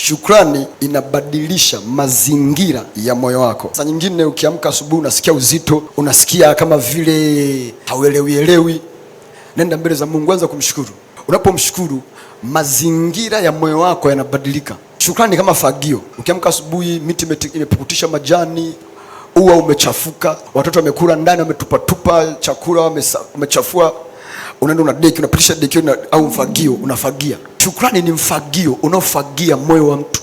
Shukrani inabadilisha mazingira ya moyo wako. Saa nyingine ukiamka asubuhi unasikia uzito, unasikia kama vile hauelewi. Nenda mbele za Mungu, anza kumshukuru. Unapomshukuru, mazingira ya moyo wako yanabadilika. Shukrani kama fagio. Ukiamka asubuhi, miti imepukutisha majani, ua umechafuka, watoto wamekula ndani, wametupatupa chakula, wamechafua, unaenda unadeki, unapitisha deki au mfagio, unafagia. Shukrani ni mfagio unaofagia moyo wa mtu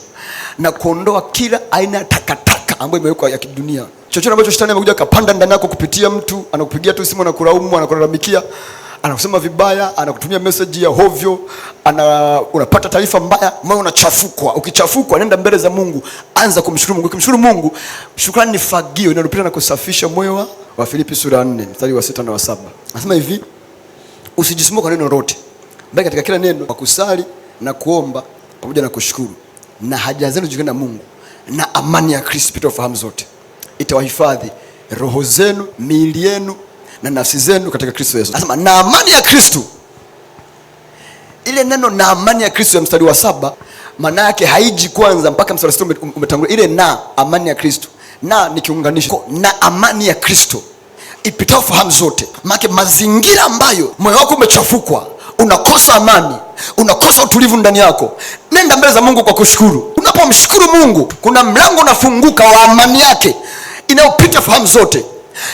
na kuondoa kila aina ya takataka ambayo imewekwa ya kidunia. Chochote ambacho shetani amekuja kapanda ndani yako kupitia mtu, anakupigia tu simu, anakulaumu, anakulalamikia, anakusema vibaya, anakutumia message ya hovyo, unapata taarifa mbaya, moyo unachafukwa. Ukichafukwa, nenda mbele za Mungu, anza kumshukuru Mungu. Ukimshukuru Mungu, shukrani ni fagio inalopita na kusafisha moyo wa Filipi sura 4 mstari wa 6 na wa 7. Anasema hivi: usijisumbue kwa neno lolote, bali katika kila neno kwa kusali na kuomba pamoja na kushukuru, na haja zenu zijulikane na Mungu, na amani ya Kristo ipitayo fahamu zote itawahifadhi roho zenu, miili yenu na nafsi zenu katika Kristo Yesu. Anasema na amani ya Kristo. Ile neno na amani ya Kristo ya mstari wa 7, maana yake haiji kwanza mpaka mstari wa 6 umetangulia. Ile na amani ya Kristo, na ni kiunganisho na amani ya Kristo ipitayo fahamu zote. Maana mazingira ambayo moyo wako umechafukwa, unakosa amani, unakosa utulivu ndani yako, nenda mbele za Mungu kwa kushukuru. Unapomshukuru Mungu, kuna mlango unafunguka wa amani yake inayopita fahamu zote,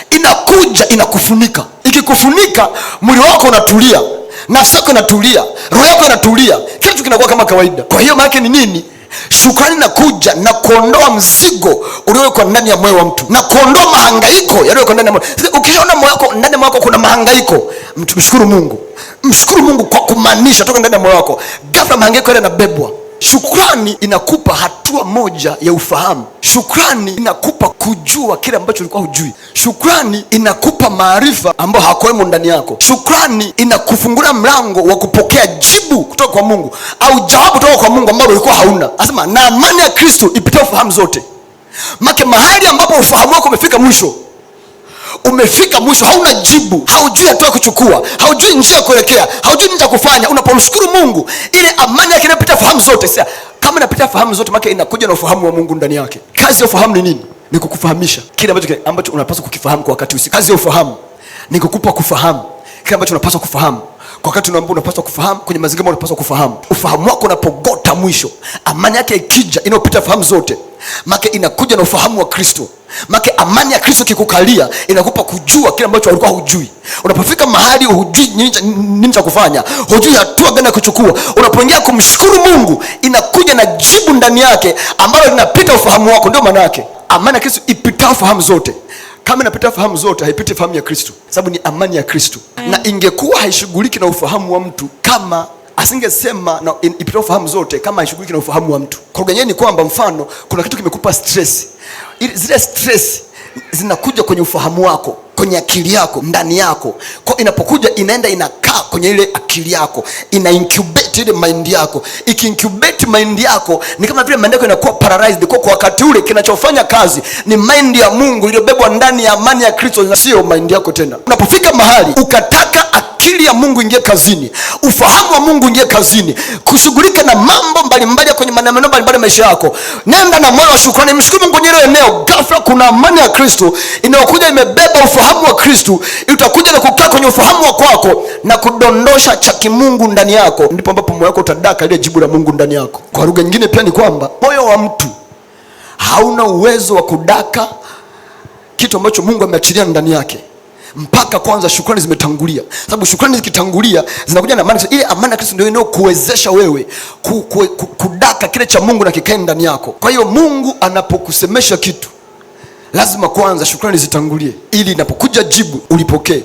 inakuja inakufunika. Ikikufunika, mwili wako unatulia, nafsi yako inatulia, roho yako inatulia, kila kitu kinakuwa kama kawaida. Kwa hiyo maana ni nini? Shukrani inakuja na kuondoa mzigo uliowekwa ndani ya moyo wa mtu, na kuondoa mahangaiko yaliyowekwa ndani ya moyo. Ukiona moyo wako, ndani ya moyo wako kuna mahangaiko, mshukuru Mungu. Mshukuru Mungu kwa kumaanisha toka ndani ya moyo wako, ghafla mahangaiko yale yanabebwa. Shukrani inakupa hatua moja ya ufahamu. Shukrani inakupa kujua kile ambacho ulikuwa hujui. Shukrani inakupa maarifa ambayo hakuwemo ndani yako. Shukrani inakufungulia mlango wa kupokea jibu kutoka kwa Mungu au jawabu kutoka kwa Mungu ambalo ulikuwa hauna. Anasema na amani ya Kristo ipitayo fahamu zote. Maana mahali ambapo ufahamu wako umefika mwisho, hauna jibu, haujui hatua kuchukua, haujui njia kuelekea, haujui nini cha kufanya. Unapomshukuru Mungu, ile amani yake inapita fahamu zote. Sasa kama inapita fahamu zote, maana inakuja na ufahamu wa Mungu ndani yake. Kazi ya ufahamu ni nini? Ni kukufahamisha kile ambacho unapaswa kukifahamu kwa wakati husika. Kazi ya ufahamu ni kukupa kufahamu kile ambacho unapaswa kufahamu kwa wakati unapaswa kufahamu, kwenye mazingira unapaswa kufahamu. Ufahamu wako unapogota mwisho, amani yake ikija inayopita fahamu zote, maana inakuja na ufahamu wa Kristo. Maana amani ya Kristo kikukalia, inakupa kujua kile ambacho ulikuwa hujui. Unapofika mahali hujui nini cha kufanya, hujui hatua gani ya kuchukua, unapoingia kumshukuru Mungu, inakuja na jibu ndani yake ambalo linapita ufahamu wako. Ndio maana yake amani ya Kristo ipita fahamu zote. Kama inapita fahamu zote, haipiti fahamu ya Kristo, sababu ni amani ya Kristo. Na ingekuwa haishughuliki na ufahamu wa mtu, kama asingesema na ipita fahamu zote, kama haishughuliki na ufahamu wa mtu. Kwa lugha nyingine ni kwamba, mfano, kuna kitu kimekupa stress. Zile stress zinakuja kwenye ufahamu wako, kwenye akili yako, ndani yako. Kwa inapokuja, inaenda inakaa kwenye ile akili yako, ina incubate ile mind yako. Ikiincubate mind yako, ni kama vile mind yako inakuwa paralyzed. Kwa wakati ule kinachofanya kazi ni mind ya Mungu iliyobebwa ndani ya amani ya Kristo, na sio mind yako tena. Unapofika mahali ukataka akili ya Mungu ingie kazini, ufahamu wa Mungu ingie kazini, kushughulika na mambo mbalimbali kwenye maneno mbalimbali maisha yako, nenda na moyo wa shukrani. Mshukuru Mungu kwenye eneo. Ghafla kuna amani ya Kristo inayokuja imebeba ufahamu wa Kristo, itakuja na kukaa kwenye ufahamu wa kwako na kudondosha cha kimungu ndani yako. Ndipo ambapo moyo wako utadaka ile jibu la Mungu ndani yako. Kwa lugha nyingine pia ni kwamba moyo wa mtu hauna uwezo wa kudaka kitu ambacho Mungu ameachilia ndani yake mpaka kwanza shukrani zimetangulia. Sababu shukrani zikitangulia, zinakuja na amani. Ile amani ya Kristo ndio inayokuwezesha wewe kudaka kile cha Mungu na kikae ndani yako. Kwa hiyo Mungu anapokusemesha kitu, lazima kwanza shukrani zitangulie, ili inapokuja jibu ulipokee.